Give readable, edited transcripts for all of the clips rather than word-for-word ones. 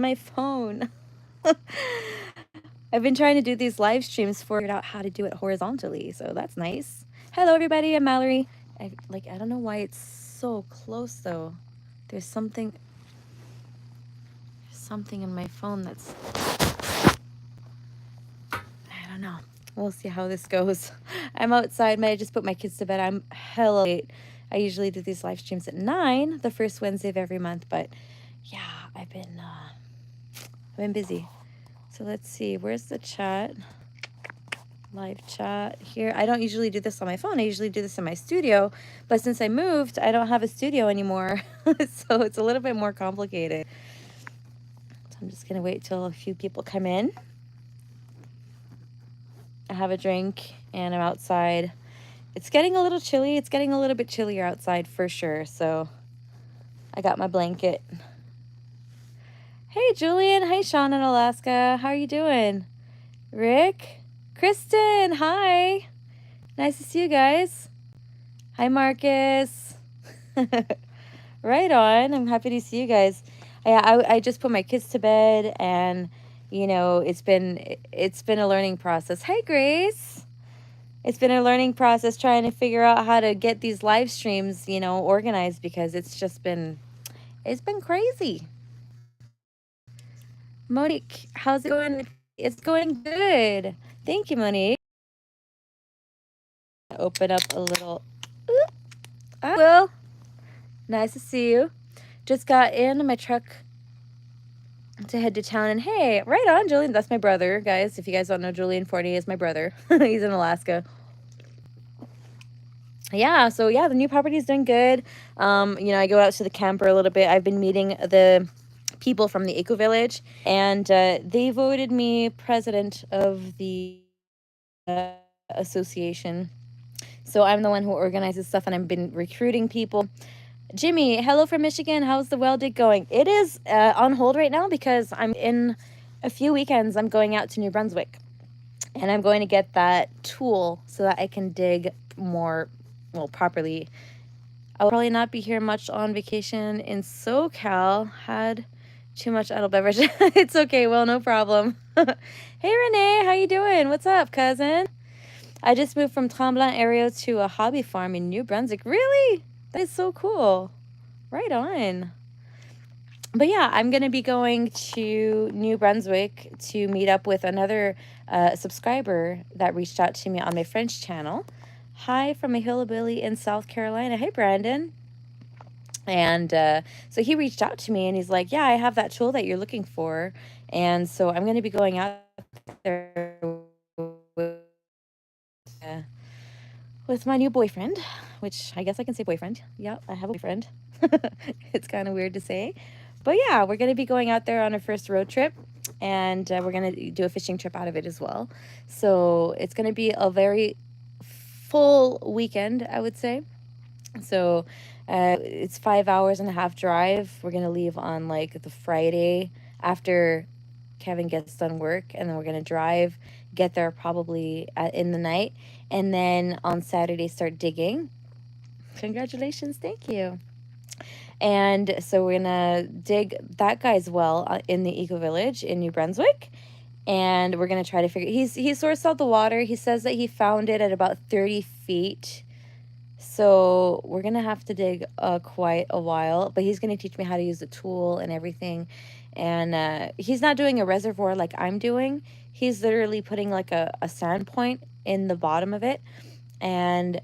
my phone. I've been trying to do these live streams for figured out how to do it horizontally, so that's nice. Hello everybody, I'm Mallory. I don't know why it's so close though. There's something in my phone that's, I don't know. We'll see how this goes. I'm outside. I just put my kids to bed. I'm hella late. I usually do these live streams at 9, the first Wednesday of every month, but yeah, I've been busy. So let's see, where's the chat? Live chat here. I don't usually do this on my phone. I usually do this in my studio, but since I moved, I don't have a studio anymore. So it's a little bit more complicated. So I'm just gonna wait till a few people come in. I have a drink and I'm outside. It's getting a little chilly. It's getting a little bit chillier outside for sure. So I got my blanket. Hey, Julian. Hi, Sean in Alaska. How are you doing? Rick? Kristen, hi. Nice to see you guys. Hi, Marcus. Right on. I'm happy to see you guys. I just put my kids to bed, and you know, it's been a learning process. Hey, Grace. It's been a learning process trying to figure out how to get these live streams, you know, organized, because it's been crazy. Monique, how's it going? It's going good. Thank you, Monique. Open up a little. Oop. I will. Nice to see you. Just got in my truck to head to town, and hey, right on, Julian. That's my brother, guys. If you guys don't know, Julian Forney is my brother. He's in Alaska. Yeah, so yeah, the new property is doing good. You know, I go out to the camper a little bit. I've been meeting the people from the Eco Village, and they voted me president of the association. So I'm the one who organizes stuff, and I've been recruiting people. Jimmy, hello from Michigan. How's the well dig going? It is on hold right now because I'm in a few weekends. I'm going out to New Brunswick, and I'm going to get that tool so that I can dig more, well, properly. I'll probably not be here much on vacation in SoCal. Had too much adult beverage. It's okay. Well, no problem. Hey, Renee, how you doing? What's up, cousin? I just moved from Tremblant area to a hobby farm in New Brunswick. Really? That is so cool. Right on. But yeah, I'm going to be going to New Brunswick to meet up with another subscriber that reached out to me on my French channel. Hi from a hillbilly in South Carolina. Hey, Brandon. And so he reached out to me and he's like, yeah, I have that tool that you're looking for. And so I'm going to be going out there with my new boyfriend, which I guess I can say boyfriend. Yeah, I have a boyfriend. It's kind of weird to say. But yeah, we're going to be going out there on our first road trip, and we're going to do a fishing trip out of it as well. So it's going to be a very full weekend, I would say. So it's 5 hours and a half drive. We're going to leave on like the Friday after Kevin gets done work, and then we're going to drive, get there probably in the night, and then on Saturday start digging. Congratulations. Thank you. And so we're gonna dig that guy's well in the Eco Village in New Brunswick, and we're gonna try to figure. He sourced out the water. He says that he found it at about 30 feet. So we're gonna have to dig quite a while, but he's gonna teach me how to use the tool and everything. And he's not doing a reservoir like I'm doing. He's literally putting like a sand point in the bottom of it and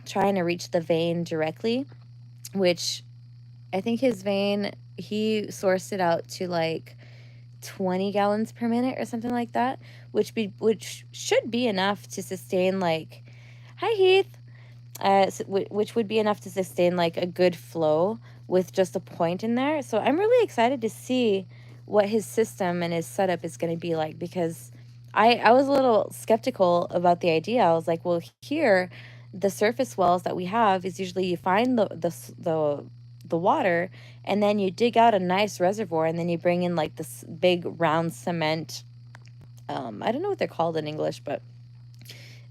trying to reach the vein directly, which I think his vein, he sourced it out to like 20 gallons per minute or something like that, which should be enough to sustain like, hi Heath, which would be enough to sustain like a good flow with just a point in there. So I'm really excited to see what his system and his setup is going to be like, because I was a little skeptical about the idea. I was like, well, here, the surface wells that we have is usually you find the water, and then you dig out a nice reservoir, and then you bring in like this big round cement. I don't know what they're called in English, but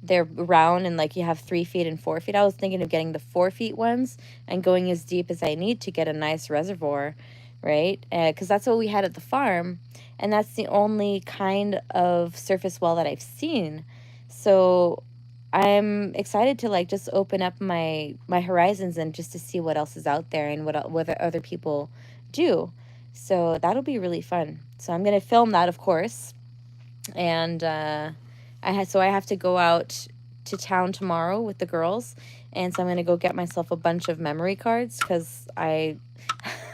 they're round, and like you have 3 feet and 4 feet. I was thinking of getting the 4 feet ones and going as deep as I need to get a nice reservoir, right? Because that's what we had at the farm, and that's the only kind of surface well that I've seen. So I'm excited to like just open up my horizons and just to see what else is out there and what other people do. So that'll be really fun. So I'm gonna film that, of course, and I have to go out to town tomorrow with the girls, and so I'm gonna go get myself a bunch of memory cards because I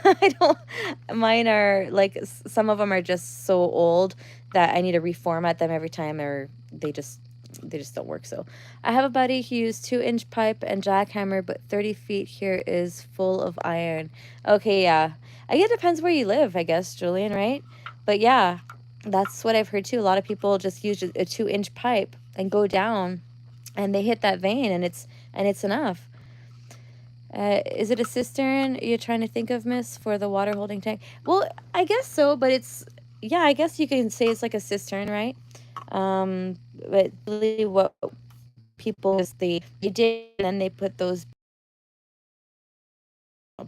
I don't, mine are like some of them are just so old that I need to reformat them every time, or they just don't work. So I have a buddy who used 2-inch pipe and jackhammer, but 30 feet here is full of iron. Okay, yeah, I guess it depends where you live, I guess, Julian, right? But yeah, that's what I've heard too. A lot of people just use a 2-inch pipe and go down, and they hit that vein, and it's enough. Is it a cistern you're trying to think of, miss, for the water holding tank? Well, I guess so, but it's, yeah, I guess you can say it's like a cistern, right? But really what people is they did, and then they put those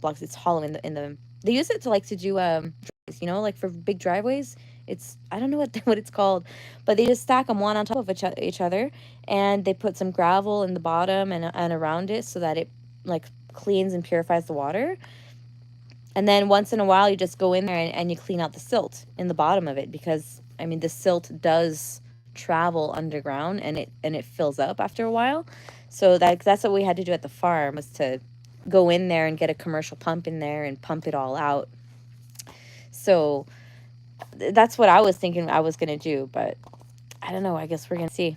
blocks. It's hollow in the, they use it to like to do, driveways, you know, like for big driveways. It's, I don't know what, what it's called, but they just stack them one on top of each other, and they put some gravel in the bottom and around it so that it like cleans and purifies the water. And then once in a while, you just go in there and you clean out the silt in the bottom of it, because I mean the silt does travel underground, and it fills up after a while. So that's what we had to do at the farm, was to go in there and get a commercial pump in there and pump it all out. So that's what I was thinking I was gonna do, but I don't know. I guess we're gonna see.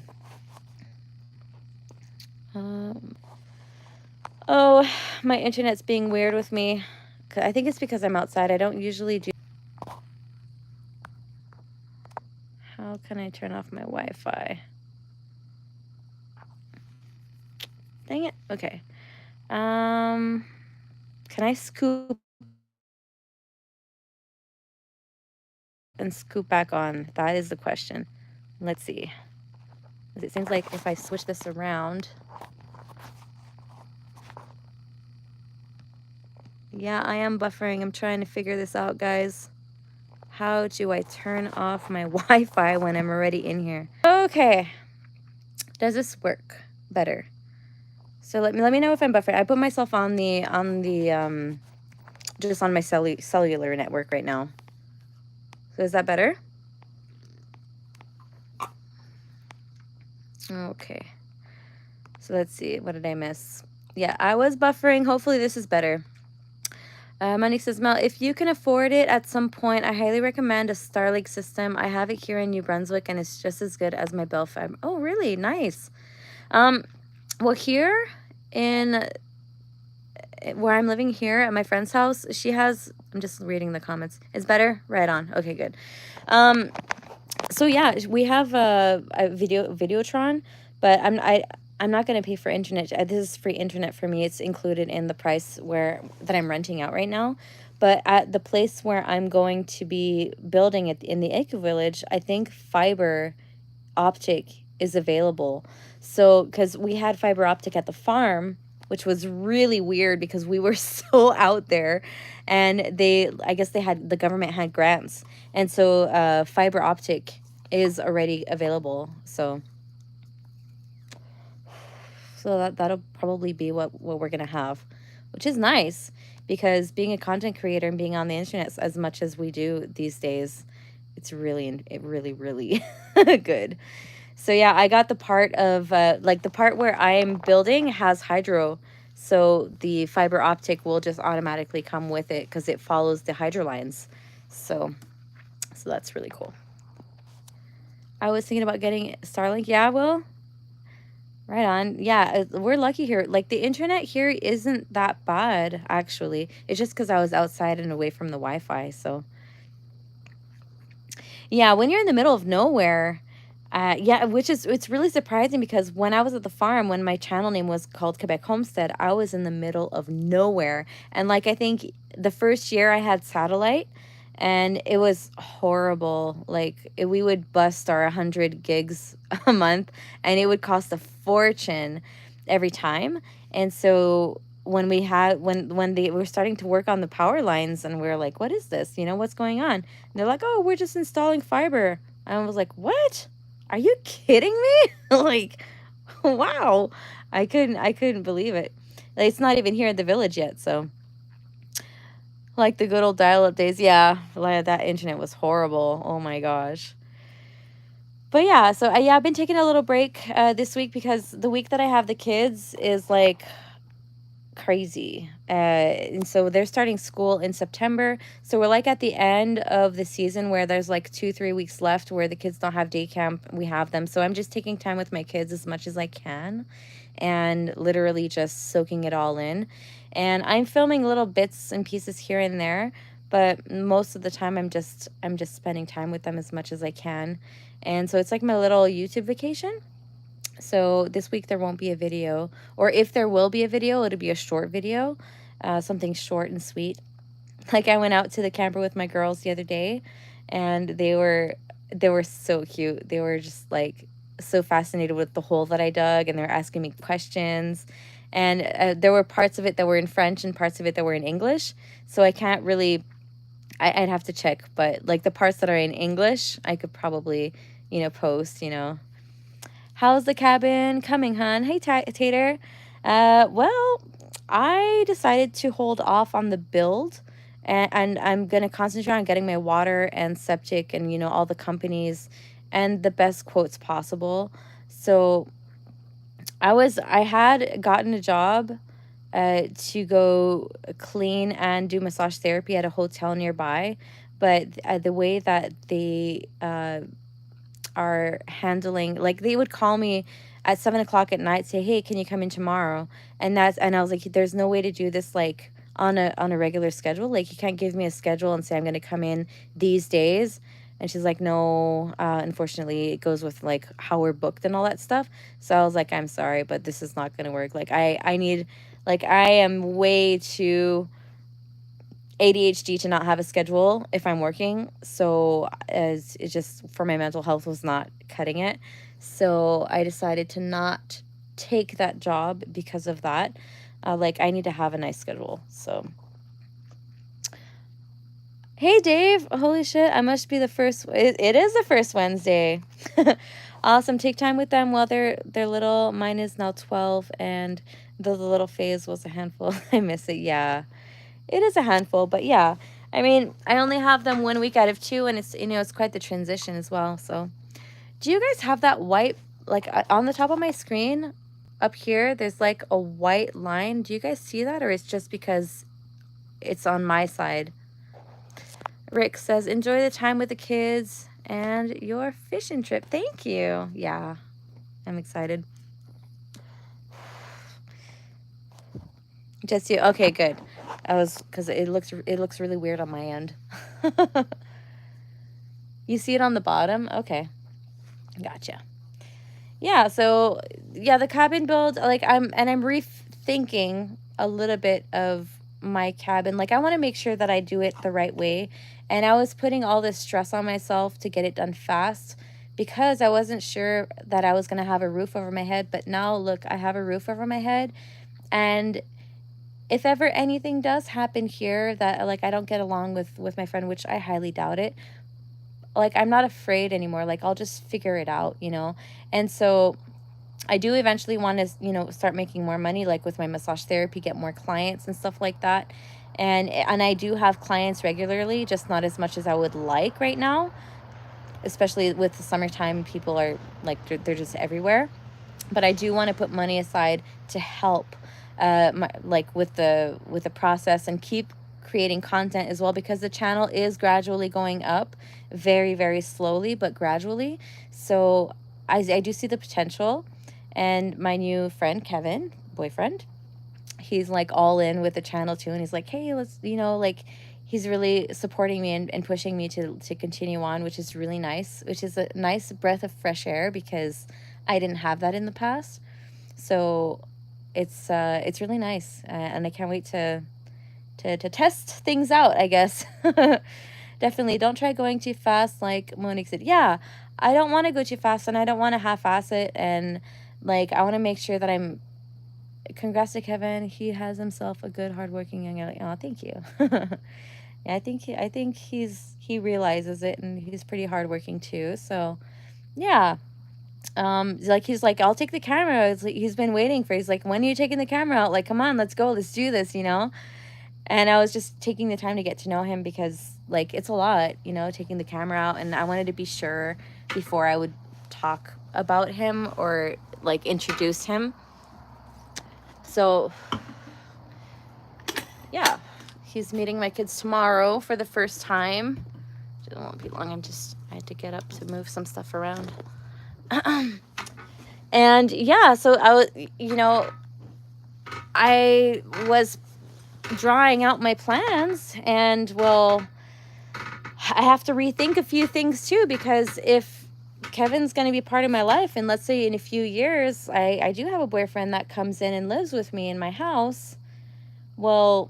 Oh, my internet's being weird with me. I think it's because I'm outside. I don't usually do. How can I turn off my Wi-Fi? Dang it. Okay. Can I scoop and scoop back on? That is the question. Let's see. It seems like if I switch this around. Yeah, I am buffering. I'm trying to figure this out, guys. How do I turn off my Wi-Fi when I'm already in here? Okay. Does this work better? So let me know if I'm buffering. I put myself on the just on my cellular network right now. So is that better? Okay. So let's see. What did I miss? Yeah, I was buffering. Hopefully this is better. Monique says, Mel, if you can afford it at some point, I highly recommend a Starlink system. I have it here in New Brunswick, and it's just as good as my Bell Fab. Oh, really? Nice. Well, here in where I'm living here at my friend's house, she has, I'm just reading the comments. It's better? Right on. Okay, good. So yeah, we have a Videotron, but I'm not going to pay for internet. This is free internet for me. It's included in the price that I'm renting out right now. But at the place where I'm going to be building it in the Eco Village, I think fiber optic is available. So, because we had fiber optic at the farm, which was really weird because we were so out there, and I guess the government had grants, and so fiber optic is already available. So that'll probably be what we're gonna have, which is nice, because being a content creator and being on the internet as much as we do these days, it's really really good. So yeah, I got the part of like the part where I'm building has hydro, so the fiber optic will just automatically come with it because it follows the hydro lines. So that's really cool. I was thinking about getting Starlink. Yeah, Will. Right on. Yeah, we're lucky here. Like the internet here isn't that bad, actually. It's just because I was outside and away from the Wi-Fi. So yeah, when you're in the middle of nowhere, yeah, it's really surprising, because when I was at the farm, when my channel name was called Quebec Homestead, I was in the middle of nowhere. And like, I think the first year I had satellite, and it was horrible. Like we would bust our 100 gigs a month, and it would cost a fortune every time. And so when we had when they were starting to work on the power lines, and we are like, what is this, what's going on? And they're like, oh, we're just installing fiber. And I was like, what, are you kidding me? Like, wow. I couldn't believe it. Like, it's not even here in the village yet, so like the good old dial-up days. Yeah, like that internet was horrible. Oh my gosh. But yeah, so yeah, I've been taking a little break this week because the week that I have the kids is like crazy. And so they're starting school in September. So we're like at the end of the season where there's like 2-3 weeks left where the kids don't have day camp. We have them. So I'm just taking time with my kids as much as I can and literally just soaking it all in. And I'm filming little bits and pieces here and there, but most of the time I'm just spending time with them as much as I can. And so it's like my little YouTube vacation. So this week there won't be a video, or if there will be a video, it'll be a short video, something short and sweet. Like I went out to the camper with my girls the other day, and they were so cute. They were just like so fascinated with the hole that I dug, and they were asking me questions. And there were parts of it that were in French and parts of it that were in English. So I can't really, I'd have to check, but like the parts that are in English, I could probably, post. How's the cabin coming, hun? Hey, Tater. Well, I decided to hold off on the build, and I'm going to concentrate on getting my water and septic and, all the companies and the best quotes possible. So I had gotten a job to go clean and do massage therapy at a hotel nearby, but the way that they are handling, like they would call me at 7 o'clock at night, say, hey, can you come in tomorrow? And I was like, there's no way to do this like on a regular schedule. Like you can't give me a schedule and say I'm going to come in these days. And she's like, no, unfortunately it goes with like how we're booked and all that stuff. So I was like, I'm sorry, but this is not going to work. Like I need, like I am way too ADHD to not have a schedule if I'm working. So as it just for my mental health was not cutting it. So I decided to not take that job because of that. Like I need to have a nice schedule. So hey Dave, holy shit, I must be the first. It is the first Wednesday. Awesome. Take time with them while they're little. Mine is now 12, and the little phase was a handful. I miss it. Yeah. It is a handful, but yeah. I mean, I only have them 1 week out of 2, and it's quite the transition as well. So, do you guys have that white, like on the top of my screen up here, there's like a white line. Do you guys see that, or it's just because it's on my side? Rick says, enjoy the time with the kids and your fishing trip. Thank you. Yeah, I'm excited. Just you. Okay, good. Because it looks really weird on my end. You see it on the bottom? Okay. Gotcha. Yeah, so yeah, the cabin build, like I'm rethinking a little bit of my cabin. Like I want to make sure that I do it the right way. And I was putting all this stress on myself to get it done fast because I wasn't sure that I was going to have a roof over my head. But now look, I have a roof over my head. And if ever anything does happen here that like I don't get along with my friend, which I highly doubt it, like I'm not afraid anymore. Like I'll just figure it out. And so I do eventually want to, start making more money, like with my massage therapy, get more clients and stuff like that. And I do have clients regularly, just not as much as I would like right now, especially with the summertime. People are like, they're just everywhere. But I do want to put money aside to help with the process and keep creating content as well, because the channel is gradually going up, very, very slowly, but gradually. So I do see the potential. And my new friend, Kevin, boyfriend, he's like all in with the channel too. And he's like, hey, let's, like he's really supporting me and pushing me to continue on, which is really nice, which is a nice breath of fresh air because I didn't have that in the past. So it's really nice. And I can't wait to test things out, I guess. Definitely don't try going too fast, like Monique said. Yeah, I don't want to go too fast, and I don't want to half-ass it. And like I want to make sure that I'm congrats to Kevin. He has himself a good, hardworking young lady. Oh, thank you. Yeah, I think he realizes it, and he's pretty hardworking too. So yeah. Like he's like, I'll take the camera. It's like he's been waiting for. He's like, when are you taking the camera out? Like, come on, let's go, let's do this, you know. And I was just taking the time to get to know him because like it's a lot, you know, taking the camera out, and I wanted to be sure before I would talk about him or like introduce him. So yeah, he's meeting my kids tomorrow for the first time. It won't be long. I had to get up to move some stuff around. And yeah, so I was, you know, I was drawing out my plans, and well, I have to rethink a few things too, because if Kevin's going to be part of my life, and let's say in a few years I do have a boyfriend that comes in and lives with me in my house, well,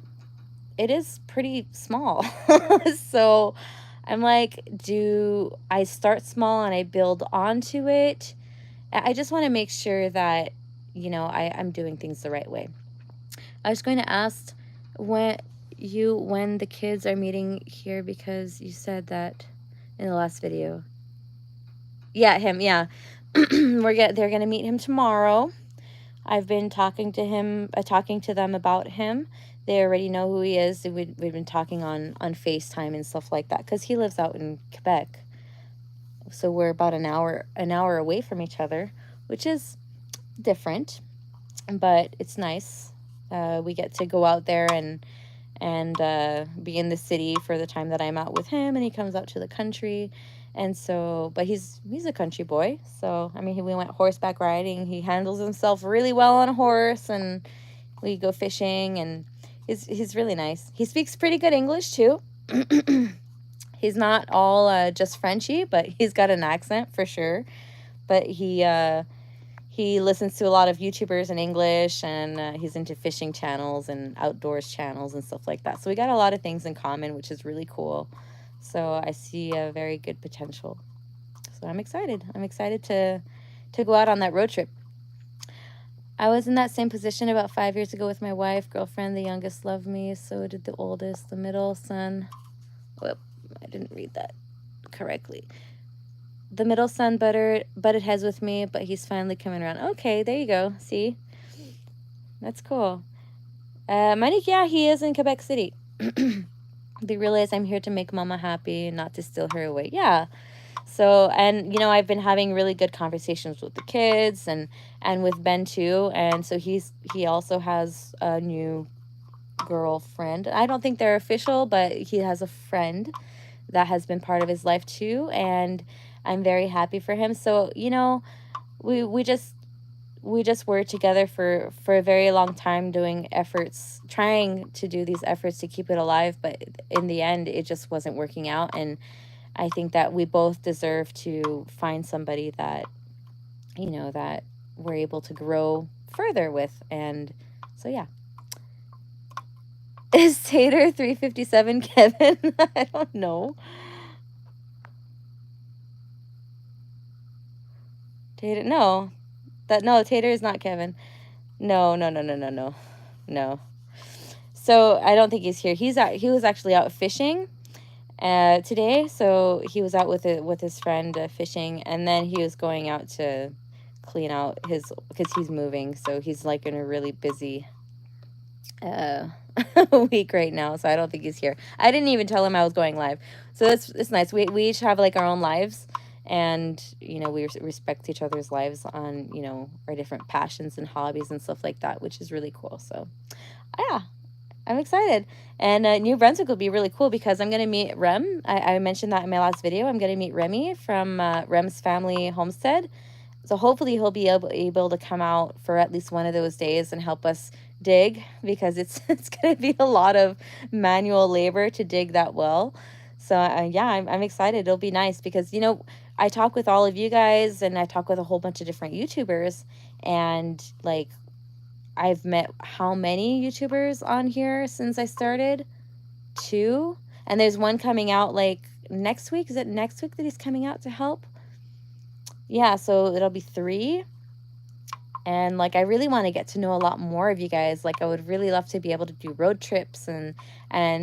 it is pretty small. So I'm like, do I start small and I build onto it? I just want to make sure that, you know, I'm doing things the right way. I was going to ask when the kids are meeting here, because you said that in the last video. Yeah, him, yeah. They're gonna meet him tomorrow. I've been talking to them about him. They already know who he is. We've been talking on FaceTime and stuff like that, because he lives out in Quebec. So we're about an hour away from each other, which is different, but it's nice. We get to go out there and be in the city for the time that I'm out with him, and he comes out to the country. And so, but he's a country boy. So, I mean, we went horseback riding. He handles himself really well on a horse, and we go fishing, and he's really nice. He speaks pretty good English too. He's not all just Frenchy, but he's got an accent for sure. But he listens to a lot of YouTubers in English, and he's into fishing channels and outdoors channels and stuff like that. So we got a lot of things in common, which is really cool. So I see a very good potential. So I'm excited. I'm excited to go out on that road trip. I was in that same position about 5 years ago with my wife, girlfriend. The youngest loved me, so did the oldest. The middle son, whoop, I didn't read that correctly. The middle son butted heads with me, but he's finally coming around. Okay, there you go. See? That's cool. Monique, yeah, he is in Quebec City. They realize I'm here to make mama happy and not to steal her away. Yeah. So, and, you know, I've been having really good conversations with the kids and with Ben too. And so he also has a new girlfriend. I don't think they're official, but he has a friend that has been part of his life too. And I'm very happy for him. So, you know, we just were together for a very long time, doing efforts, trying to do these efforts to keep it alive. But in the end, it just wasn't working out. And I think that we both deserve to find somebody that, you know, that we're able to grow further with. And so, yeah. Is Tater 357 Kevin? I don't know. Tater, no. Tater is not Kevin. No. So I don't think he's here. He was actually out fishing today. So he was out with his friend fishing, and then he was going out to clean out because he's moving. So he's like in a really busy week right now. So I don't think he's here. I didn't even tell him I was going live. So it's nice. We each have like our own lives. And, you know, we respect each other's lives on, you know, our different passions and hobbies and stuff like that, which is really cool. So, yeah, I'm excited. And New Brunswick will be really cool because I'm going to meet Rem. I mentioned that in my last video. I'm going to meet Remy from Rem's family homestead. So hopefully he'll be able to come out for at least one of those days and help us dig, because it's going to be a lot of manual labor to dig that well. So, yeah, I'm excited. It'll be nice because, you know, I talk with all of you guys, and I talk with a whole bunch of different YouTubers, and like I've met how many YouTubers on here since I started? 2. And there's one coming out like next week. Is it next week that he's coming out to help? Yeah, so it'll be 3. And like, I really want to get to know a lot more of you guys. Like, I would really love to be able to do road trips and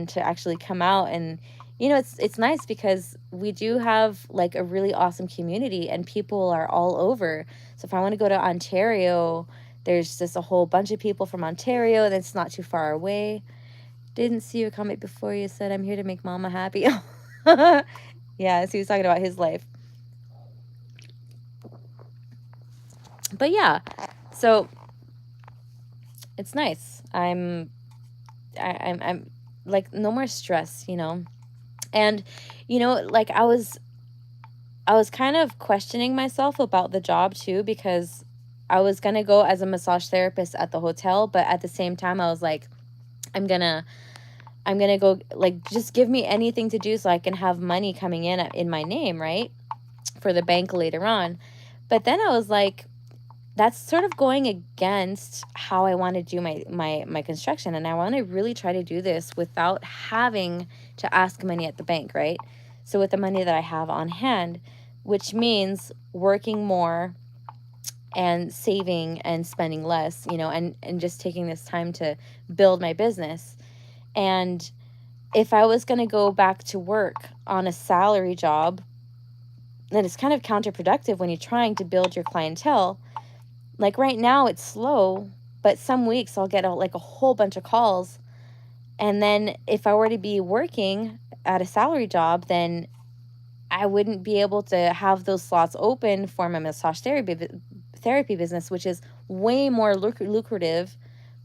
to actually come out. And you know, it's nice because we do have like a really awesome community and people are all over. So if I want to go to Ontario, there's just a whole bunch of people from Ontario, and it's not too far away. Didn't see your comment before. You said I'm here to make mama happy. Yeah, so he was talking about his life. But yeah, so it's nice. I'm like, no more stress, you know. And you know, like, I was kind of questioning myself about the job too, because I was gonna go as a massage therapist at the hotel, but at the same time I was like, I'm gonna go, like, just give me anything to do so I can have money coming in my name, right, for the bank later on. But then I was like, that's sort of going against how I want to do my construction, and I want to really try to do this without having to ask money at the bank, right? So with the money that I have on hand, which means working more and saving and spending less, you know, and just taking this time to build my business. And if I was going to go back to work on a salary job, then it's kind of counterproductive when you're trying to build your clientele. Like right now it's slow, but some weeks I'll get like a whole bunch of calls. And then if I were to be working at a salary job, then I wouldn't be able to have those slots open for my massage therapy business, which is way more lucrative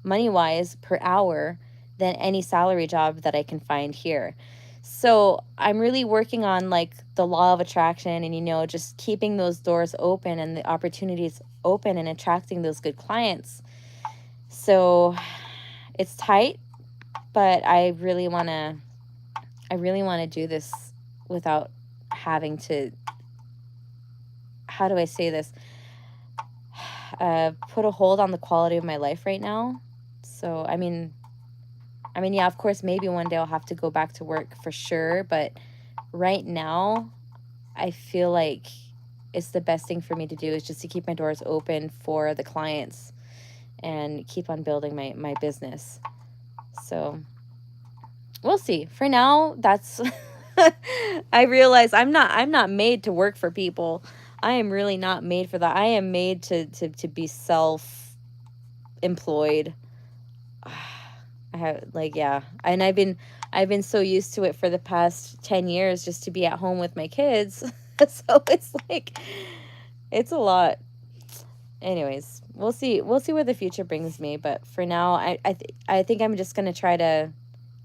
money-wise per hour than any salary job that I can find here. So I'm really working on like the law of attraction and, you know, just keeping those doors open and the opportunities open and attracting those good clients. So it's tight, but I really want to do this without having to, how do I say this? Put a hold on the quality of my life right now. So, I mean, yeah, of course, maybe one day I'll have to go back to work for sure. But right now, I feel like it's the best thing for me to do is just to keep my doors open for the clients and keep on building my business. So we'll see. For now, that's I realize I'm not made to work for people. I am really not made for that. I am made to be self-employed. I have, like, yeah. And I've been so used to it for the past 10 years just to be at home with my kids. So it's like, it's a lot. Anyways, we'll see where the future brings me, but for now I think I'm just going to try to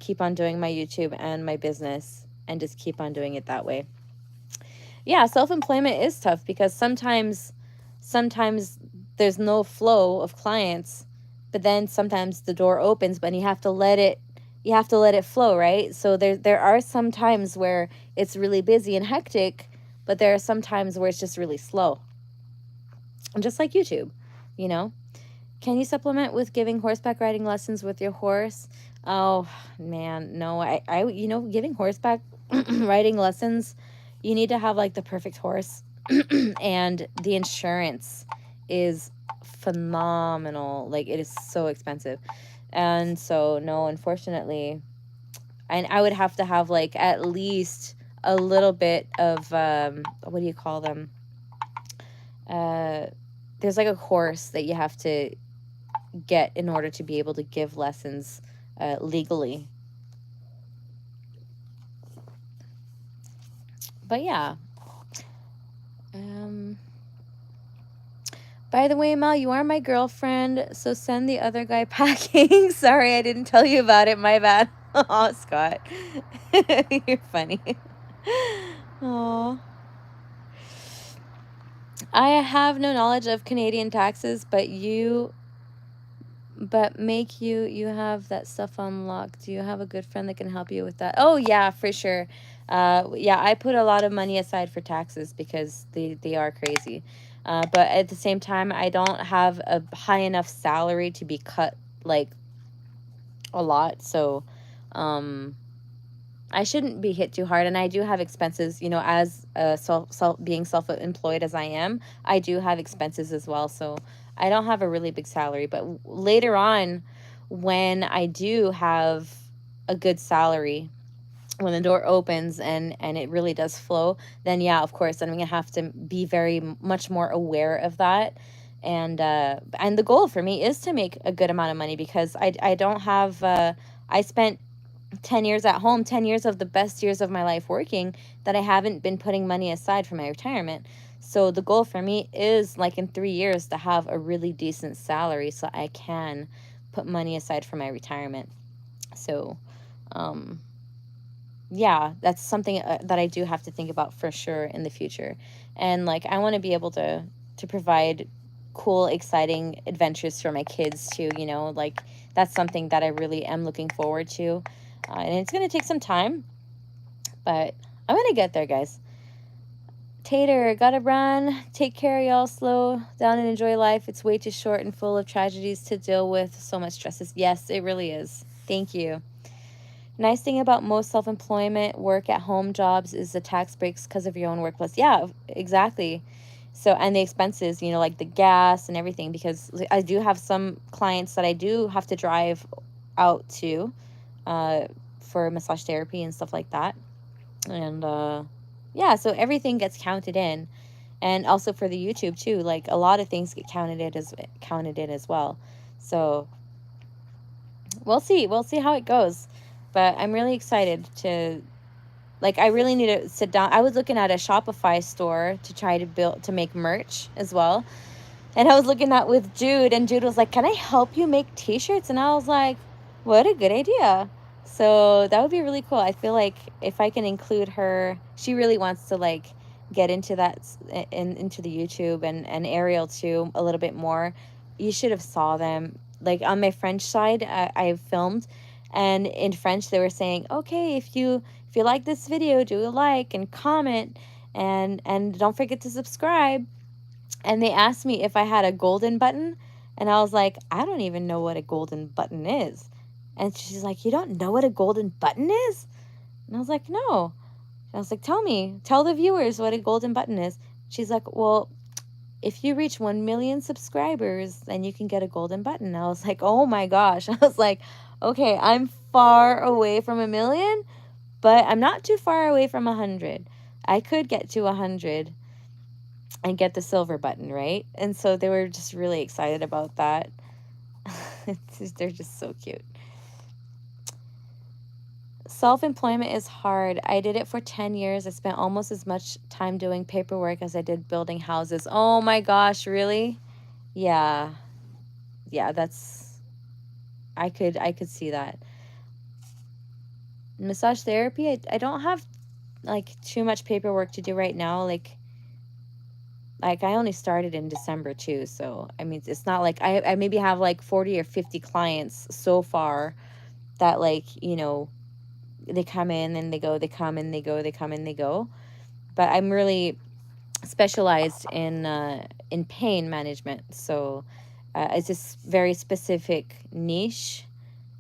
keep on doing my YouTube and my business and just keep on doing it that way. Yeah, self-employment is tough because sometimes there's no flow of clients, but then sometimes the door opens, but you have to let it flow, right? So there are some times where it's really busy and hectic, but there are some times where it's just really slow. Just like YouTube, you know. Can you supplement with giving horseback riding lessons with your horse? Oh man, no. I you know, giving horseback riding lessons, you need to have like the perfect horse and the insurance is phenomenal. Like, it is so expensive. And so no, unfortunately, and I would have to have like at least a little bit of what do you call them? There's like a course that you have to get in order to be able to give lessons legally. But yeah. By the way, Mel, you are my girlfriend, so send the other guy packing. Sorry, I didn't tell you about it. My bad. Oh, Scott. You're funny. Oh. I have no knowledge of Canadian taxes, but you have that stuff unlocked. Do you have a good friend that can help you with that? Oh yeah, for sure. Yeah, I put a lot of money aside for taxes because they are crazy. But at the same time, I don't have a high enough salary to be cut like a lot. So I shouldn't be hit too hard. And I do have expenses, you know, as being self-employed as I am, I do have expenses as well. So I don't have a really big salary, but later on, when I do have a good salary, when the door opens and it really does flow, then yeah, of course, then I'm gonna have to be very much more aware of that. And the goal for me is to make a good amount of money, because I don't have I spent 10 years at home, 10 years of the best years of my life working, that I haven't been putting money aside for my retirement. So the goal for me is, like, in 3 years to have a really decent salary so I can put money aside for my retirement. So, um, yeah, that's something that I do have to think about for sure in the future. And like, I want to be able to provide cool, exciting adventures for my kids too, you know, like that's something that I really am looking forward to. And it's going to take some time, but I'm going to get there, guys. Tater, gotta run. Take care, y'all. Slow down and enjoy life. It's way too short and full of tragedies to deal with. So much stresses. Yes, it really is. Thank you. Nice thing about most self-employment work at home jobs is the tax breaks because of your own workplace. Yeah, exactly. So, and the expenses, you know, like the gas and everything, because I do have some clients that I do have to drive out to for massage therapy and stuff like that. And yeah, so everything gets counted in. And also for the YouTube too, like a lot of things get counted in as well. So we'll see. We'll see how it goes. But I'm really excited to, like, I really need to sit down. I was looking at a Shopify store to try to make merch as well. And I was looking at with Jude, and Jude was like, "Can I help you make t-shirts?" And I was like, "What a good idea." So that would be really cool. I feel like if I can include her, she really wants to like get into that into the YouTube, and Ariel too a little bit more. You should have saw them. Like on my French side, I filmed, and in French they were saying, "Okay, if you like this video, do a like and comment, and don't forget to subscribe." And they asked me if I had a golden button, and I was like, "I don't even know what a golden button is." And she's like, "You don't know what a golden button is?" And I was like, "No." And I was like, tell the viewers what a golden button is." She's like, "Well, if you reach 1 million subscribers, then you can get a golden button." I was like, "Oh my gosh." I was like, "Okay, I'm far away from 1 million, but I'm not too far away from 100. I could get to 100 and get the silver button," right? And so they were just really excited about that. They're just so cute. Self-employment is hard. I did it for 10 years. I spent almost as much time doing paperwork as I did building houses. Oh my gosh, really? Yeah. Yeah, that's, I could see that. Massage therapy, I don't have like too much paperwork to do right now. Like I only started in December too, so I mean it's not like I maybe have like 40 or 50 clients so far that, like, you know, they come in and they go, they come and they go, they come and they go. But I'm really specialized in pain management, so it's just very specific niche.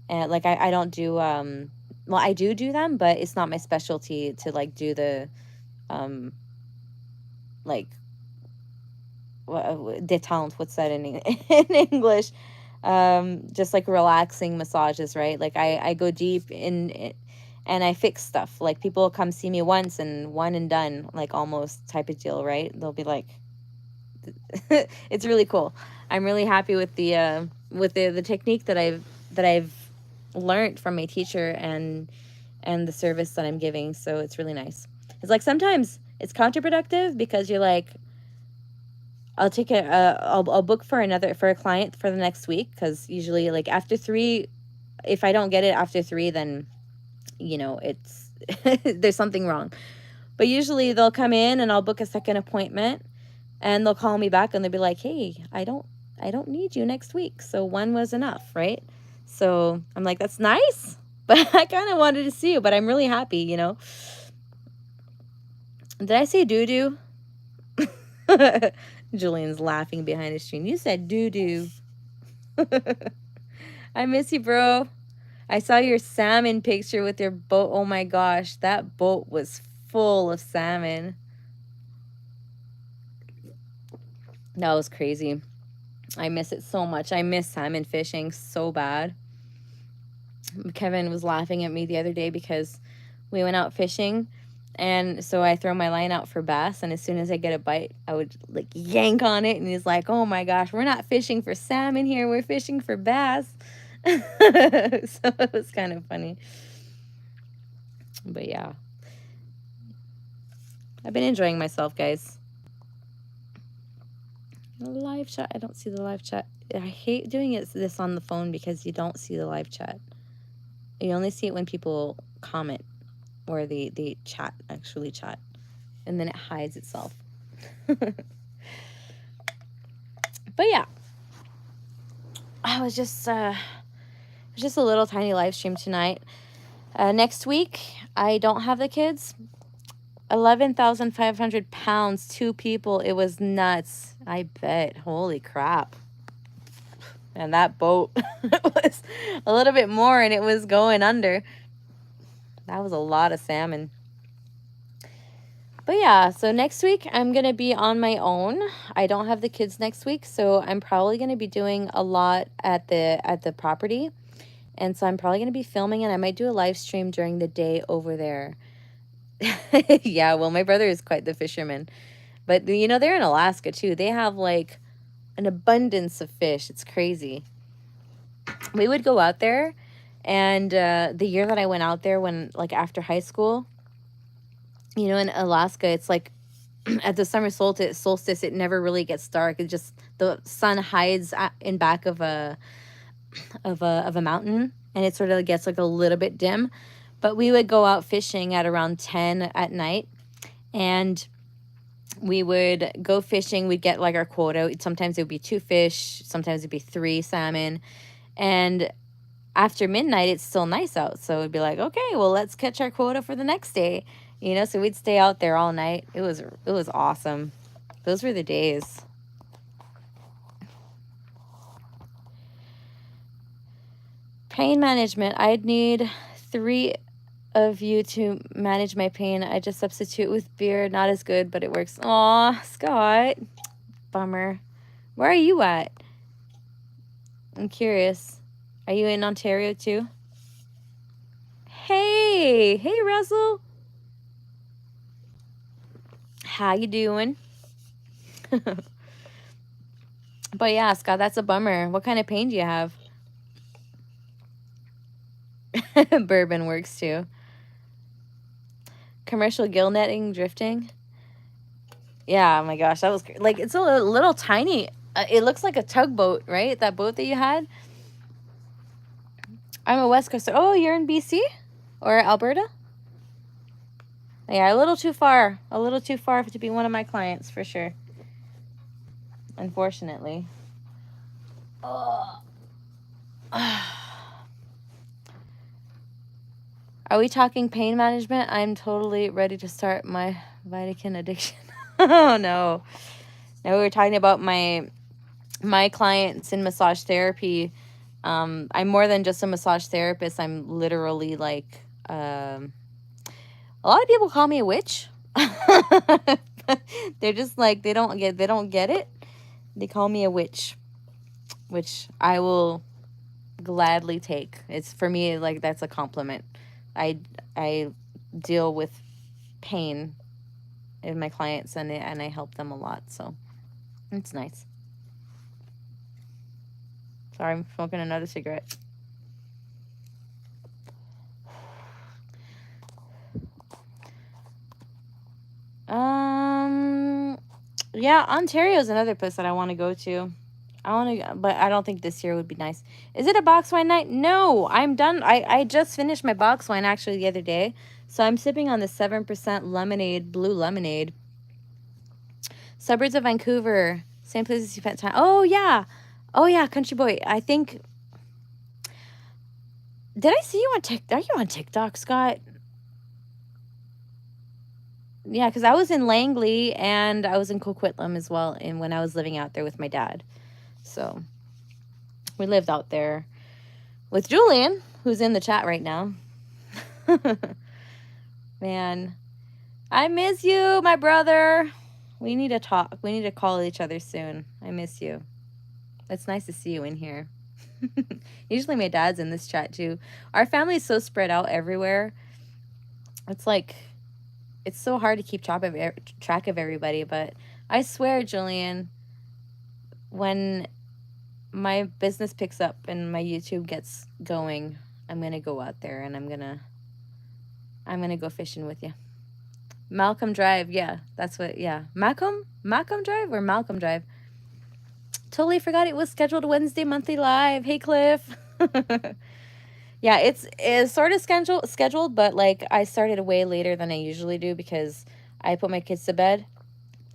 And like I don't do well, I do them, but it's not my specialty to like do the like détente, what's that in in English? Just like relaxing massages, right? Like I go deep in it, and I fix stuff. Like people come see me once and one and done, like almost type of deal, right? They'll be like, it's really cool. I'm really happy with the technique that I've learned from my teacher, and the service that I'm giving. So it's really nice. It's like sometimes it's counterproductive because you're like, I'll take I'll book for a client for the next week, because usually like after 3, if I don't get it after 3, then you know it's there's something wrong. But usually they'll come in and I'll book a second appointment, and they'll call me back and they'll be like, "Hey, I don't need you next week, so one was enough," right? So I'm like, that's nice, but I kind of wanted to see you, but I'm really happy, you know. Did I say doo doo? Julian's laughing behind his screen. You said doo doo. I miss you, bro. I saw your salmon picture with your boat. Oh my gosh, that boat was full of salmon. That was crazy. I miss it so much. I miss salmon fishing so bad. Kevin was laughing at me the other day because we went out fishing, and so I throw my line out for bass, and as soon as I get a bite, I would like yank on it, and he's like, "Oh my gosh, we're not fishing for salmon here, we're fishing for bass." So it was kind of funny. But yeah, I've been enjoying myself, guys. Live chat. I don't see the live chat. I hate doing this on the phone because you don't see the live chat. You only see it when people comment or they chat, actually chat. And then it hides itself. But yeah. I was just a little tiny live stream tonight. Next week, I don't have the kids. 11,500 pounds, 2 people. It was nuts. I bet. Holy crap. And that boat was a little bit more and it was going under. That was a lot of salmon. But yeah, so next week I'm going to be on my own. I don't have the kids next week, so I'm probably going to be doing a lot at the property. And so I'm probably going to be filming, and I might do a live stream during the day over there. Yeah, well, my brother is quite the fisherman. But, you know, they're in Alaska, too. They have, like, an abundance of fish. It's crazy. We would go out there, and the year that I went out there, when, like, after high school, you know, in Alaska, it's like at the summer solstice, it never really gets dark. It just, the sun hides in back of a mountain, and it sort of gets like a little bit dim. But we would go out fishing at around 10 at night, and we would go fishing. We'd get like our quota. Sometimes it would be 2 fish, sometimes it'd be 3 salmon. And after midnight, it's still nice out, so it'd be like, okay, well, let's catch our quota for the next day, you know. So we'd stay out there all night. It was awesome. Those were the days. Pain management. I'd need 3 of you to manage my pain. I just substitute with beer. Not as good, but it works. Aw, Scott. Bummer. Where are you at? I'm curious. Are you in Ontario too? Hey Russell. How you doing? But yeah, Scott, that's a bummer. What kind of pain do you have? Bourbon works too. Commercial gill netting, drifting. Yeah, oh my gosh, that was like, it's a little tiny. It looks like a tugboat, right? That boat that you had. I'm a West Coaster. Oh, you're in BC or Alberta? Yeah, a little too far. A little too far to be one of my clients, for sure. Unfortunately. Oh. Are we talking pain management? I'm totally ready to start my Vitakin addiction. Oh, no. No, we were talking about my clients in massage therapy. I'm more than just a massage therapist. I'm literally like, a lot of people call me a witch. They're just like, they don't get it. They call me a witch, which I will gladly take. It's, for me, like, that's a compliment. I deal with pain in my clients, and I help them a lot, so it's nice. Sorry, I'm smoking another cigarette. Yeah, Ontario is another place that I want to go to. But I don't think this year would be nice. Is it a box wine night? No, I'm done. I just finished my box wine actually the other day. So I'm sipping on the 7% lemonade, blue lemonade. Suburbs of Vancouver, same place as you spent time. Oh yeah, country boy. I think. Did I see you on TikTok? Are you on TikTok, Scott? Yeah, because I was in Langley and I was in Coquitlam as well, and when I was living out there with my dad. So we lived out there with Julian, who's in the chat right now. Man, I miss you, my brother. We need to talk. We need to call each other soon. I miss you. It's nice to see you in here. Usually my dad's in this chat too. Our family's so spread out everywhere. It's like, it's so hard to keep track of everybody. But I swear, Julian, when my business picks up and my YouTube gets going, I'm gonna go out there and I'm gonna go fishing with you. Malcolm Drive, yeah, that's what, yeah. Malcolm Drive or Malcolm Drive? Totally forgot it was scheduled Wednesday monthly live. Hey, Cliff. Yeah, it's sort of scheduled, but like I started way later than I usually do because I put my kids to bed,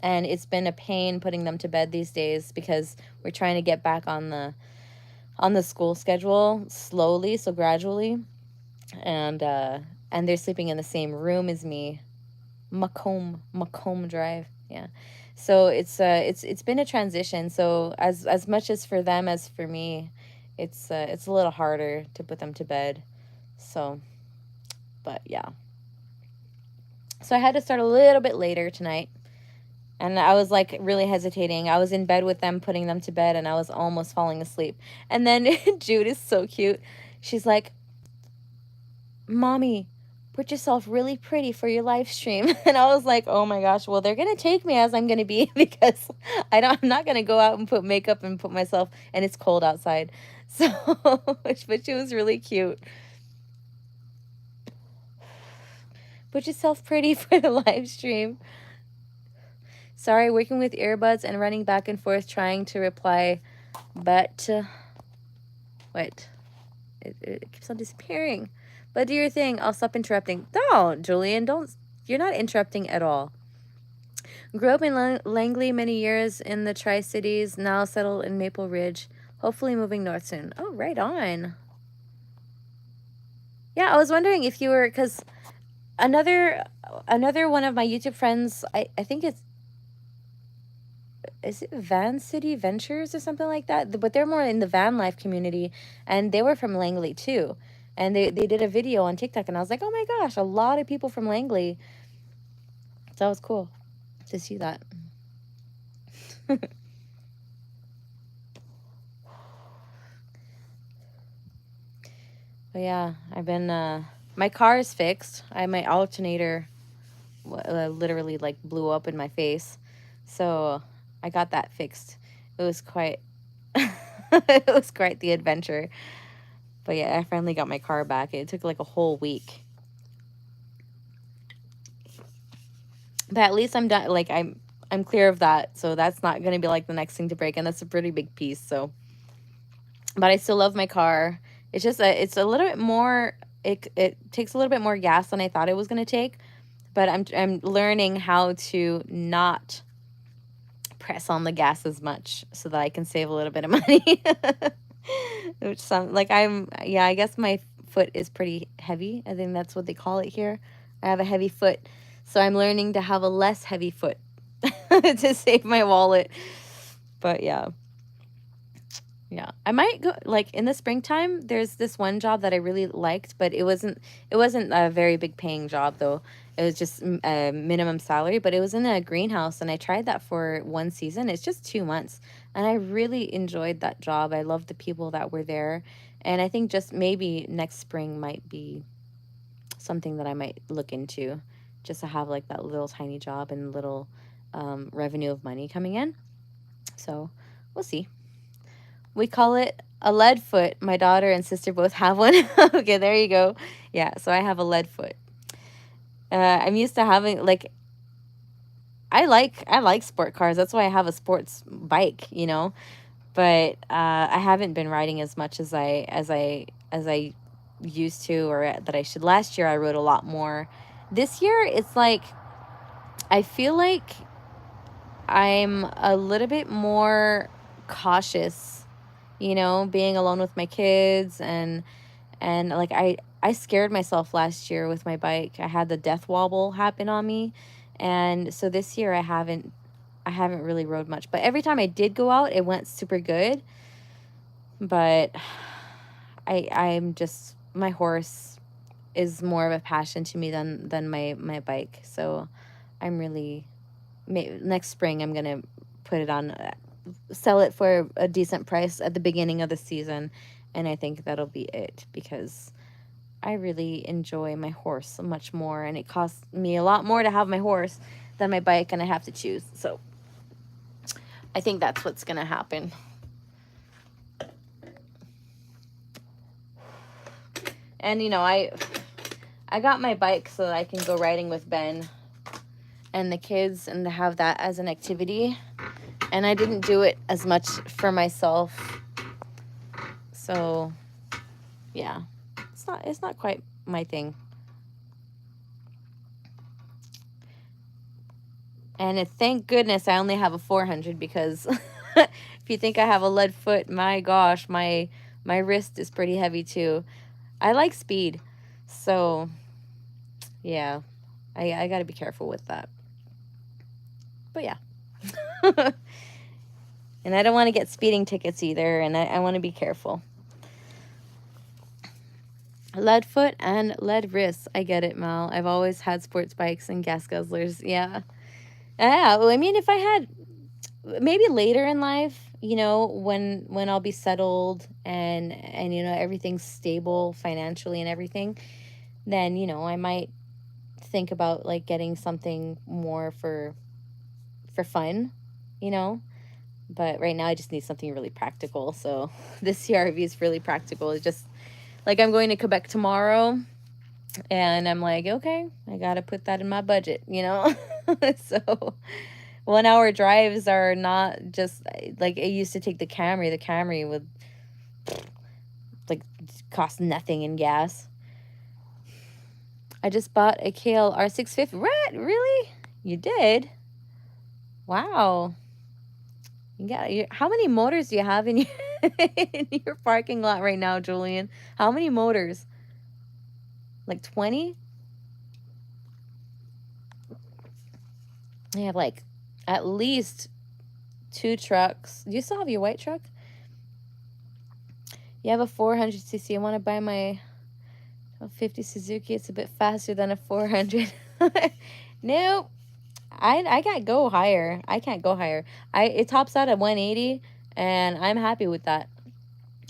and it's been a pain putting them to bed these days because we're trying to get back on the school schedule slowly, so gradually, and they're sleeping in the same room as me. Macomb Drive, yeah. So it's been a transition. So as much as for them as for me, it's a little harder to put them to bed. So, but yeah. So I had to start a little bit later tonight. And I was like really hesitating. I was in bed with them, putting them to bed, and I was almost falling asleep. And then Jude is so cute. She's like, "Mommy, put yourself really pretty for your live stream." And I was like, "Oh my gosh, well, they're going to take me as I'm going to be because I'm not going to go out and put makeup and put myself, and it's cold outside." So, but she was really cute. Put yourself pretty for the live stream. Sorry, working with earbuds and running back and forth trying to reply, but wait, it keeps on disappearing. But do your thing. I'll stop interrupting. No, Julian, don't. You're not interrupting at all. Grew up in Langley many years in the Tri-Cities, now settled in Maple Ridge, hopefully moving north soon. Oh, right on. Yeah, I was wondering if you were, because another one of my YouTube friends, I think is it Van City Ventures or something like that? But they're more in the van life community, and they were from Langley too. And they did a video on TikTok, and I was like, oh my gosh, a lot of people from Langley. So that was cool to see that. But yeah, I've been, my car is fixed. My alternator literally like blew up in my face. So I got that fixed. It was quite, it was quite the adventure. But yeah, I finally got my car back. It took like a whole week. But at least I'm done. Like I'm clear of that. So that's not going to be like the next thing to break. And that's a pretty big piece. So, but I still love my car. It's just it's a little bit more, it takes a little bit more gas than I thought it was going to take. But I'm learning how to not press on the gas as much so that I can save a little bit of money. Which I guess my foot is pretty heavy. I think that's what they call it here. I have a heavy foot. So I'm learning to have a less heavy foot to save my wallet. But yeah. Yeah. I might go, like, in the springtime, there's this one job that I really liked, but it wasn't a very big paying job though. It was just a minimum salary, but it was in a greenhouse, and I tried that for one season. It's just 2 months, and I really enjoyed that job. I loved the people that were there, and I think just maybe next spring might be something that I might look into, just to have like that little tiny job and little revenue of money coming in. So we'll see. We call it a lead foot. My daughter and sister both have one. Okay, there you go. Yeah, so I have a lead foot. I'm used to having, like, I like sport cars. That's why I have a sports bike, you know. But I haven't been riding as much as I used to, or that I should. Last year I rode a lot more. This year it's like I feel like I'm a little bit more cautious, you know, being alone with my kids, and like I scared myself last year with my bike. I had the death wobble happen on me, and so this year I haven't really rode much. But every time I did go out, it went super good. But I'm just, my horse is more of a passion to me than my bike. So I'm really, next spring I'm gonna put it on sell it for a decent price at the beginning of the season, and I think that'll be it, because I really enjoy my horse much more, and it costs me a lot more to have my horse than my bike, and I have to choose. So I think that's what's gonna happen. And you know, I got my bike so that I can go riding with Ben and the kids and to have that as an activity. And I didn't do it as much for myself. So yeah, it's not quite my thing. And thank goodness I only have a 400, because if you think I have a lead foot, my gosh, my wrist is pretty heavy too. I like speed. So yeah, I got to be careful with that. But yeah. And I don't want to get speeding tickets either, and I want to be careful. Lead foot and lead wrists. I get it, Mal. I've always had sports bikes and gas guzzlers. Yeah. Yeah, well, I mean, if I had maybe later in life, you know, when I'll be settled and you know, everything's stable financially and everything, then, you know, I might think about like getting something more for fun, you know. But right now I just need something really practical. So this CRV is really practical. It's just like I'm going to Quebec tomorrow, and I'm like, okay, I got to put that in my budget, you know. So 1 hour drives are not just like it used to take the Camry. The Camry would like cost nothing in gas. I just bought a Kale R650. What? Really? You did? Wow. How many motors do you have in your in your parking lot right now, Julian? How many motors? Like 20? I have like at least 2 trucks. Do you still have your white truck? You have a 400cc. I want to buy my 50 Suzuki. It's a bit faster than a 400. Nope. I can't go higher. I can't go higher. It tops out at 180, and I'm happy with that.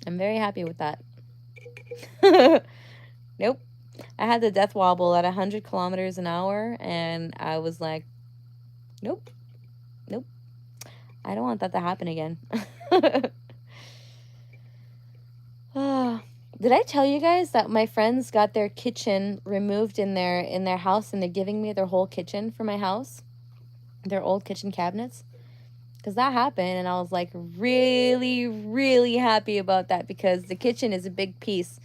I'm very happy with that. Nope. I had the death wobble at 100 kilometers an hour, and I was like, nope. Nope. I don't want that to happen again. Did I tell you guys that my friends got their kitchen removed in their house, and they're giving me their whole kitchen for my house? Their old kitchen cabinets? Because that happened, and I was like really, really happy about that, because the kitchen is a big piece,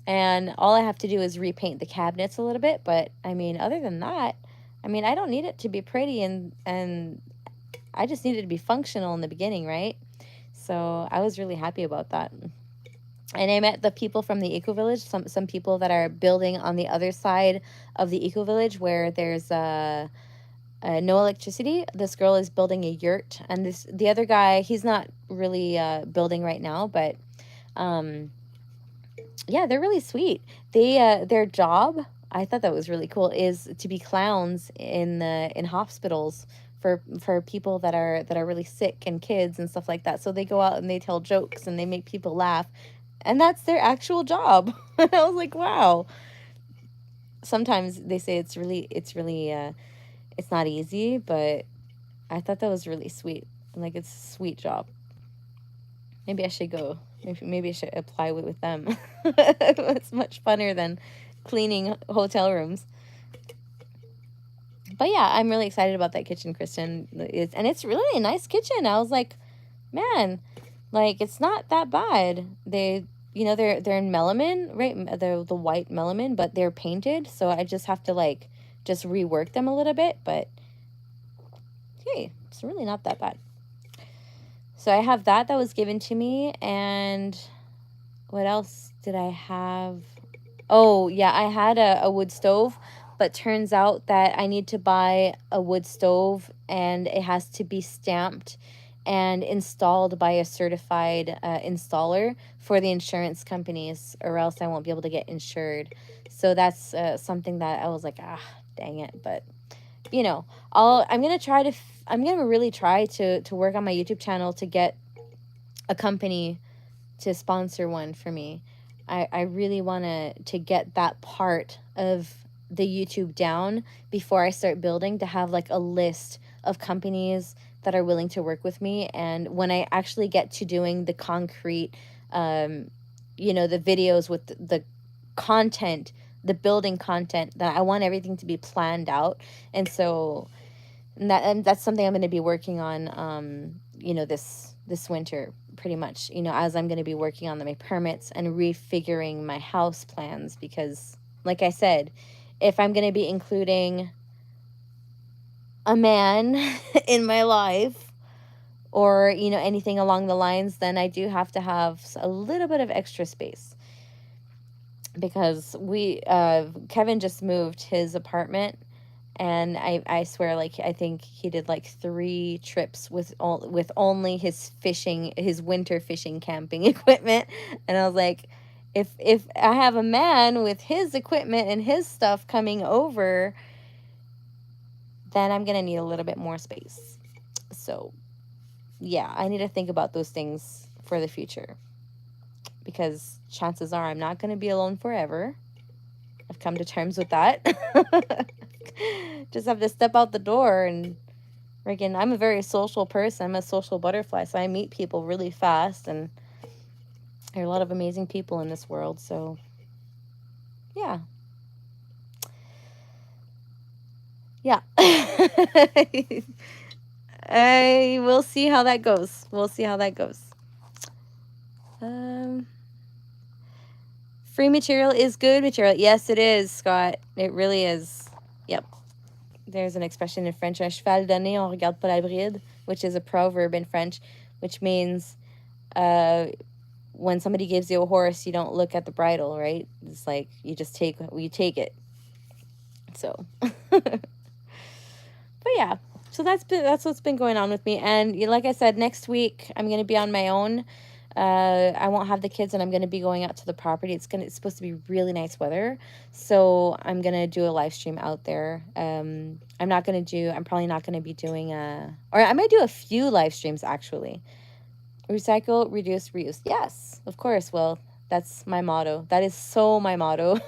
and all I have to do is repaint the cabinets a little bit. But I mean, other than that, I mean, I don't need it to be pretty, and I just need it to be functional in the beginning, right? So I was really happy about that. And I met the people from the Eco Village, some people that are building on the other side of the Eco Village, where there's no electricity. This girl is building a yurt, and the other guy, he's not really building right now, but yeah, they're really sweet. Their job, I thought that was really cool, is to be clowns in hospitals for people that are really sick, and kids and stuff like that. So they go out and they tell jokes and they make people laugh, and that's their actual job. I was like, wow. Sometimes they say it's really it's not easy, but I thought that was really sweet. Like, it's a sweet job. Maybe I should go. Maybe I should apply with them. It's much funner than cleaning hotel rooms. But yeah, I'm really excited about that kitchen, Kristen. And it's really a nice kitchen. I was like, man, like, it's not that bad. They're in melamine, right? They're the white melamine, but they're painted. So I just have to like just rework them a little bit. But hey, it's really not that bad. So I have that was given to me. And what else did I have? Oh, yeah, I had a wood stove, but turns out that I need to buy a wood stove, and it has to be stamped and installed by a certified installer for the insurance companies, or else I won't be able to get insured. So that's something that I was like, dang it. But, you know, I'm going to try to I'm gonna really try to work on my YouTube channel to get a company to sponsor one for me. I really want to get that part of the YouTube down before I start building, to have like a list of companies that are willing to work with me. And when I actually get to doing the concrete, you know, the videos with the content, the building content, that I want everything to be planned out. And so and that's something I'm going to be working on, you know, this winter, pretty much, you know, as I'm going to be working on my permits and refiguring my house plans. Because like I said, if I'm going to be including a man in my life, or, you know, anything along the lines, then I do have to have a little bit of extra space. Because Kevin just moved his apartment, and I swear, like, I think he did like 3 trips with only his winter fishing camping equipment. And I was like, if I have a man with his equipment and his stuff coming over, then I'm gonna need a little bit more space. So yeah, I need to think about those things for the future, because chances are I'm not gonna be alone forever. I've come to terms with that. Just have to step out the door. And again, I'm a very social person. I'm a social butterfly, so I meet people really fast, and there are a lot of amazing people in this world. So yeah. I will see how that goes. Free material is good material. Yes, it is, Scott. It really is. Yep. There's an expression in French, un cheval donné, on regarde pas la bride, which is a proverb in French, which means when somebody gives you a horse, you don't look at the bridle, right? It's like you just take it. So, but yeah. So that's what's been going on with me. And like I said, next week I'm gonna be on my own. I won't have the kids, and I'm gonna be going out to the property. It's supposed to be really nice weather, so I'm gonna do a live stream out there. I'm probably not gonna be doing or I might do a few live streams actually. Recycle, reduce, reuse. Yes, of course. Well, that's my motto. That is so my motto.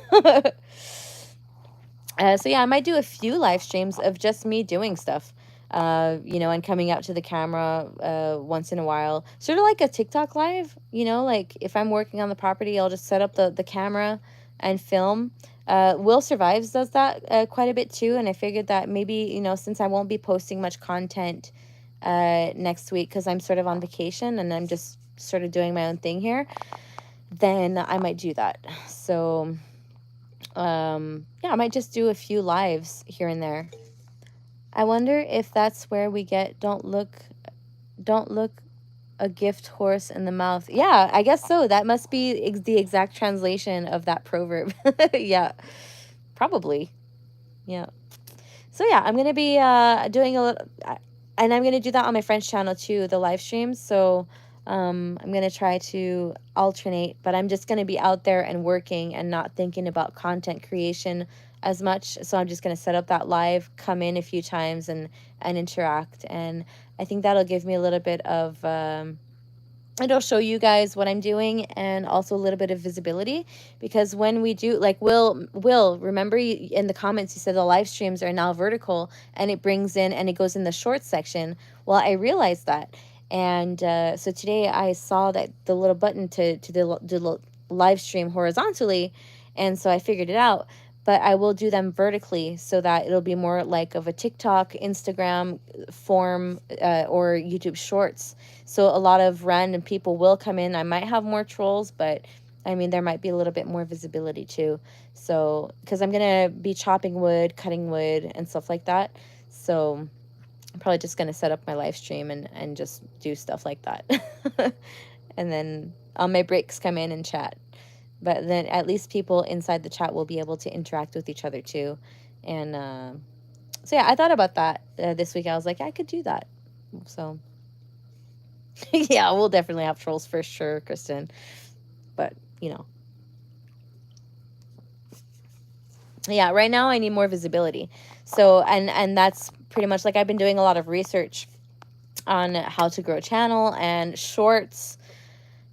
So yeah, I might do a few live streams of just me doing stuff, you know, and coming out to the camera once in a while, sort of like a TikTok live, you know, like if I'm working on the property, I'll just set up the camera and film. Will Survives does that quite a bit too, and I figured that maybe, you know, since I won't be posting much content next week because I'm sort of on vacation and I'm just sort of doing my own thing here, then I might do that. So yeah, I might just do a few lives here and there. I wonder if that's where we get don't look a gift horse in the mouth. Yeah, I guess so. That must be the exact translation of that proverb. Yeah, probably. Yeah. So yeah, I'm gonna be doing a little, and I'm gonna do that on my French channel too, the live streams. So I'm gonna try to alternate, but I'm just gonna be out there and working and not thinking about content creation as much. So I'm just gonna set up that live, come in a few times, and interact. And I think that'll give me a little bit of it'll show you guys what I'm doing, and also a little bit of visibility, because when we do, like, Will, remember in the comments you said the live streams are now vertical, and it brings in and it goes in the shorts section. Well, I realized that, and so today I saw that the little button to do the live stream horizontally, and so I figured it out. But I will do them vertically so that it'll be more like of a TikTok, Instagram form, or YouTube Shorts. So a lot of random people will come in. I might have more trolls, but I mean, there might be a little bit more visibility too. So, because I'm going to be chopping wood, cutting wood, and stuff like that. So I'm probably just going to set up my live stream and just do stuff like that. And then on my breaks, come in and chat. But then at least people inside the chat will be able to interact with each other too. And so yeah, I thought about that this week. I was like, I could do that. So yeah, we'll definitely have trolls for sure, Kristen. But, you know. Yeah, right now I need more visibility. So, and that's pretty much like I've been doing a lot of research on how to grow a channel and shorts.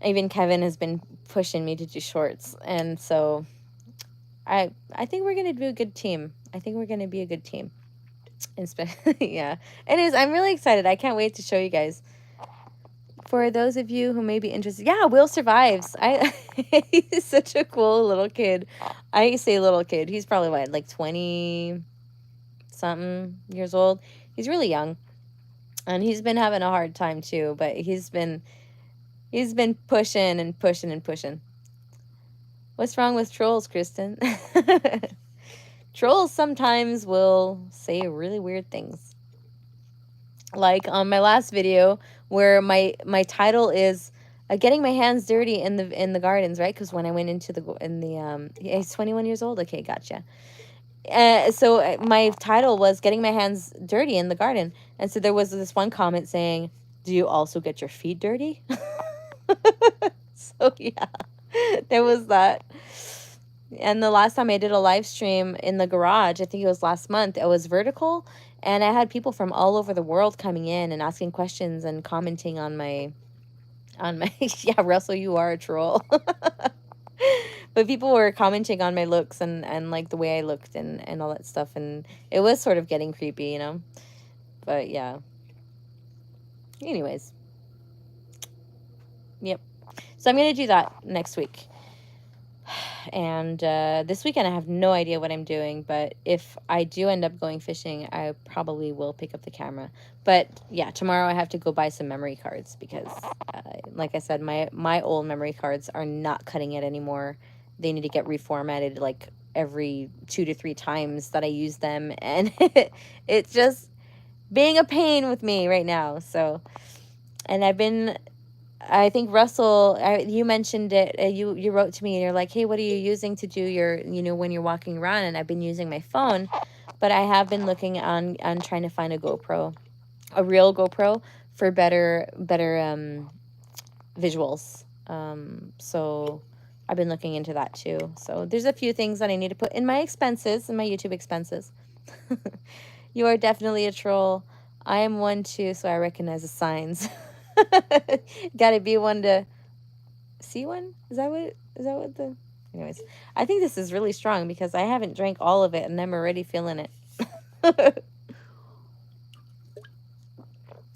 Even Kevin has been pushing me to do shorts. And so I think we're going to be a good team. I think we're going to be a good team. Yeah, it is. I'm really excited. I can't wait to show you guys. For those of you who may be interested, yeah, Will survives. He's such a cool little kid. I say little kid. He's probably what, like 20 something years old. He's really young, and he's been having a hard time too. But he's been pushing and pushing and pushing. What's wrong with trolls, Kristen? Trolls sometimes will say really weird things. Like on my last video where my title is getting my hands dirty in the gardens, right? Because when I went into he's 21 years old. Okay, gotcha. So my title was getting my hands dirty in the garden, and so there was this one comment saying, "Do you also get your feet dirty?" So yeah, there was that. And the last time I did a live stream in the garage, I think it was last month, it was vertical, and I had people from all over the world coming in and asking questions and commenting on my yeah, Russell, you are a troll. But people were commenting on my looks and like the way I looked and all that stuff, and it was sort of getting creepy, you know. But yeah. Anyways. Yep. So I'm going to do that next week. And this weekend I have no idea what I'm doing, but if I do end up going fishing, I probably will pick up the camera. But yeah, tomorrow I have to go buy some memory cards because like I said, my old memory cards are not cutting it anymore. They need to get reformatted like every 2 to 3 times that I use them, and it's just being a pain with me right now. So, and I think Russell, you mentioned it. You wrote to me and you're like, "Hey, what are you using to do your, when you're walking around?" And I've been using my phone, but I have been looking on trying to find a GoPro, a real GoPro for better visuals. So I've been looking into that too. So there's a few things that I need to put in my expenses, in my YouTube expenses. You are definitely a troll. I am one too, so I recognize the signs. Gotta be one to see one? Is that what the... Anyways, I think this is really strong because I haven't drank all of it and I'm already feeling it.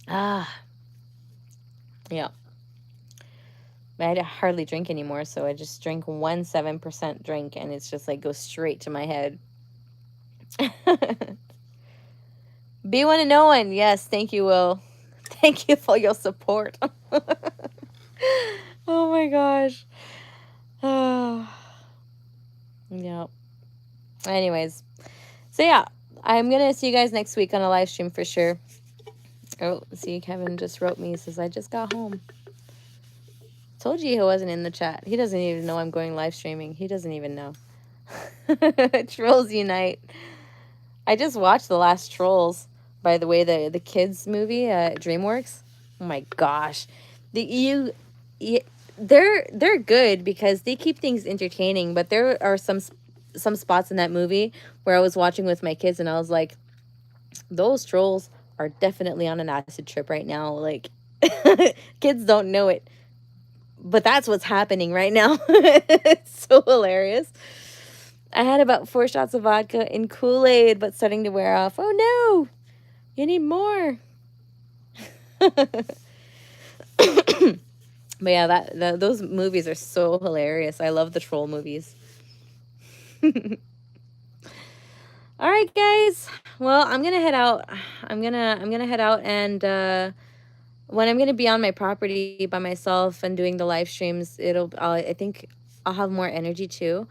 Yeah. I hardly drink anymore, so I just drink 7% drink and it's just like goes straight to my head. Be one and know one. Yes, thank you, Will. Thank you for your support. Oh my gosh. Yeah. Anyways, so yeah, I'm gonna see you guys next week on a live stream for sure. Oh, see, Kevin just wrote me. He says, "I just got home." Told you he wasn't in the chat. He doesn't even know I'm going live streaming. He doesn't even know. Trolls Unite. I just watched the last Trolls, by the way, the kids movie, DreamWorks. Oh my gosh, they're good because they keep things entertaining. But there are some spots in that movie where I was watching with my kids and I was like, those trolls are definitely on an acid trip right now. Like, kids don't know it, but that's what's happening right now. It's so hilarious. I had about 4 shots of vodka in Kool-Aid, but starting to wear off. Oh no, you need more. But yeah, those movies are so hilarious. I love the troll movies. All right, guys. Well, I'm gonna head out. I'm gonna head out, and when I'm gonna be on my property by myself and doing the live streams, I think I'll have more energy too,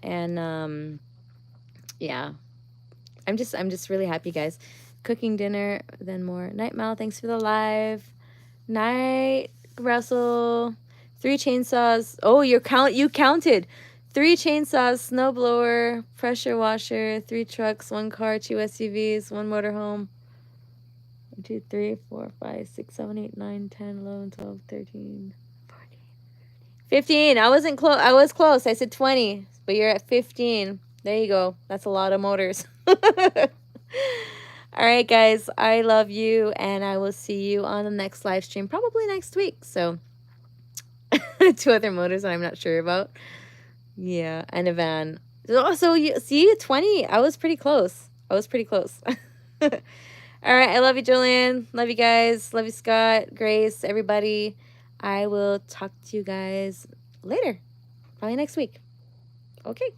and yeah, I'm just really happy, guys. Cooking dinner, then more. Night Mal, thanks for the live. Night, Russell. 3 chainsaws. Oh, you counted. 3 chainsaws, snowblower, pressure washer, 3 trucks, 1 car, 2 SUVs, 1 motorhome. 1, 2, 3, 4, 5, 6, 7, 8, 9, 10, 11, 12, 13, 14, 15. I wasn't close. I was close. I said 20, but you're at 15. There you go. That's a lot of motors. All right, guys, I love you, and I will see you on the next live stream, probably next week. So, 2 other motors that I'm not sure about. Yeah, and a van. Oh, so you see, 20. I was pretty close. I was pretty close. All right, I love you, Julian. Love you guys. Love you, Scott, Grace, everybody. I will talk to you guys later, probably next week. Okay.